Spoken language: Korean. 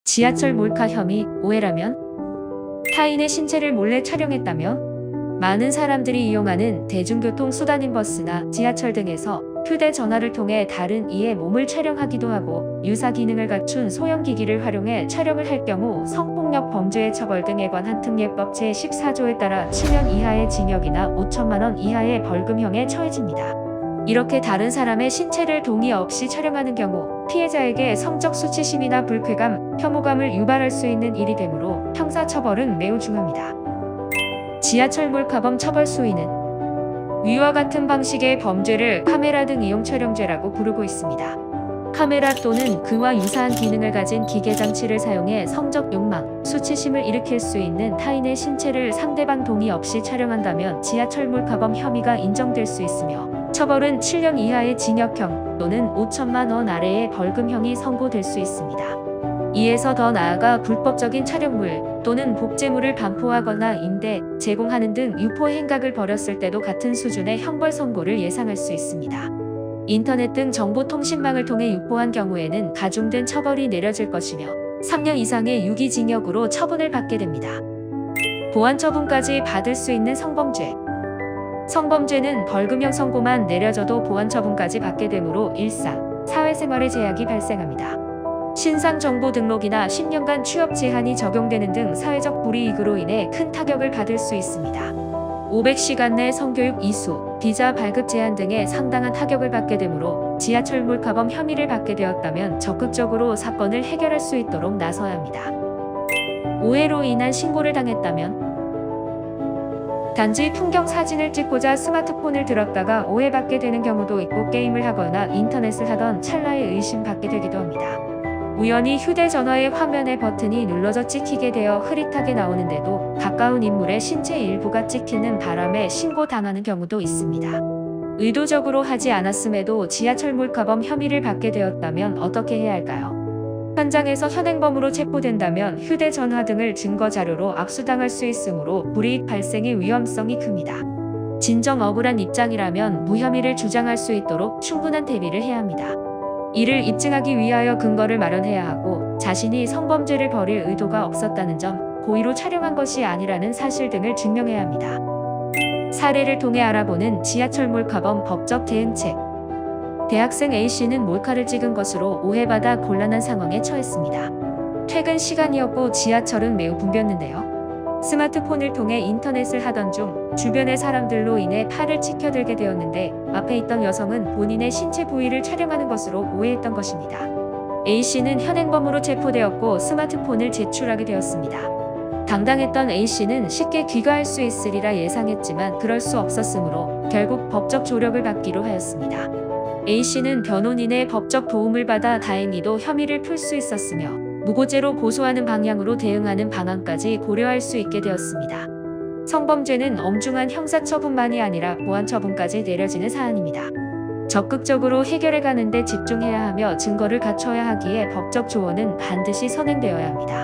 지하철 몰카 혐의, 오해라면? 타인의 신체를 몰래 촬영했다며? 많은 사람들이 이용하는 대중교통 수단인 버스나 지하철 등에서 휴대전화를 통해 다른 이의 몸을 촬영하기도 하고 유사 기능을 갖춘 소형기기를 활용해 촬영을 할 경우 성폭력 범죄의 처벌 등에 관한 특례법 제14조에 따라 7년 이하의 징역이나 5천만 원 이하의 벌금형에 처해집니다. 이렇게 다른 사람의 신체를 동의 없이 촬영하는 경우 피해자에게 성적 수치심이나 불쾌감, 혐오감을 유발할 수 있는 일이 되므로 형사처벌은 매우 중요합니다. 지하철 몰카범 처벌 수위는 위와 같은 방식의 범죄를 카메라 등 이용 촬영죄라고 부르고 있습니다. 카메라 또는 그와 유사한 기능을 가진 기계장치를 사용해 성적 욕망, 수치심을 일으킬 수 있는 타인의 신체를 상대방 동의 없이 촬영한다면 지하철 몰카범 혐의가 인정될 수 있으며 처벌은 7년 이하의 징역형 또는 5천만 원 아래의 벌금형이 선고될 수 있습니다. 이에서 더 나아가 불법적인 촬영물 또는 복제물을 반포하거나 임대, 제공하는 등 유포 행각을 벌였을 때도 같은 수준의 형벌 선고를 예상할 수 있습니다. 인터넷 등 정보통신망을 통해 유포한 경우에는 가중된 처벌이 내려질 것이며 3년 이상의 유기징역으로 처분을 받게 됩니다. 보완처분까지 받을 수 있는 성범죄. 성범죄는 벌금형 선고만 내려져도 보완처분까지 받게 되므로 일상, 사회생활에 제약이 발생합니다. 신상정보 등록이나 10년간 취업 제한이 적용되는 등 사회적 불이익으로 인해 큰 타격을 받을 수 있습니다. 500시간 내 성교육 이수, 비자 발급 제한 등의 상당한 타격을 받게 되므로 지하철 몰카범 혐의를 받게 되었다면 적극적으로 사건을 해결할 수 있도록 나서야 합니다. 오해로 인한 신고를 당했다면? 단지 풍경 사진을 찍고자 스마트폰을 들었다가 오해받게 되는 경우도 있고 게임을 하거나 인터넷을 하던 찰나에 의심받게 되기도 합니다. 우연히 휴대전화의 화면에 버튼이 눌러져 찍히게 되어 흐릿하게 나오는데도 가까운 인물의 신체 일부가 찍히는 바람에 신고당하는 경우도 있습니다. 의도적으로 하지 않았음에도 지하철 몰카범 혐의를 받게 되었다면 어떻게 해야 할까요? 현장에서 현행범으로 체포된다면 휴대전화 등을 증거자료로 압수당할 수 있으므로 불이익 발생의 위험성이 큽니다. 진정 억울한 입장이라면 무혐의를 주장할 수 있도록 충분한 대비를 해야 합니다. 이를 입증하기 위하여 근거를 마련해야 하고 자신이 성범죄를 벌일 의도가 없었다는 점, 고의로 촬영한 것이 아니라는 사실 등을 증명해야 합니다. 사례를 통해 알아보는 지하철 몰카범 법적 대응책. 대학생 A씨는 몰카를 찍은 것으로 오해받아 곤란한 상황에 처했습니다. 퇴근 시간이었고 지하철은 매우 붐볐는데요. 스마트폰을 통해 인터넷을 하던 중 주변의 사람들로 인해 팔을 치켜들게 되었는데 앞에 있던 여성은 본인의 신체 부위를 촬영하는 것으로 오해했던 것입니다. A씨는 현행범으로 체포되었고 스마트폰을 제출하게 되었습니다. 당당했던 A씨는 쉽게 귀가할 수 있으리라 예상했지만 그럴 수 없었으므로 결국 법적 조력을 받기로 하였습니다. A씨는 변호인의 법적 도움을 받아 다행히도 혐의를 풀 수 있었으며 무고죄로 고소하는 방향으로 대응하는 방안까지 고려할 수 있게 되었습니다. 성범죄는 엄중한 형사처분만이 아니라 보완처분까지 내려지는 사안입니다. 적극적으로 해결해 가는 데 집중해야 하며 증거를 갖춰야 하기에 법적 조언은 반드시 선행되어야 합니다.